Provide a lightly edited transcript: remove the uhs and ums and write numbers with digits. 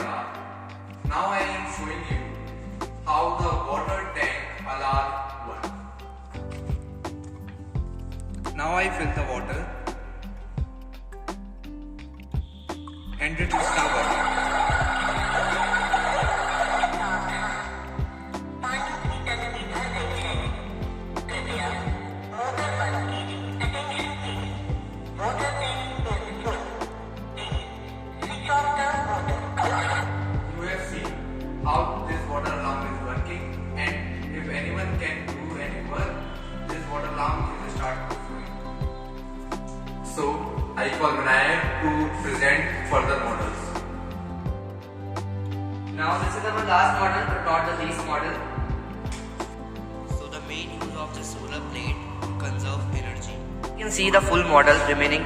alarm. Now I am showing you how the water tank alarm works. Now I fill the water and it is now working. You have seen how this water alarm is working, and if anyone can do any work, this water alarm will start flowing. So I call Vinayak to present further models. Now this is our last model, but not the least model. So the main use of the solar plate to conserve energy. You can see the full model remaining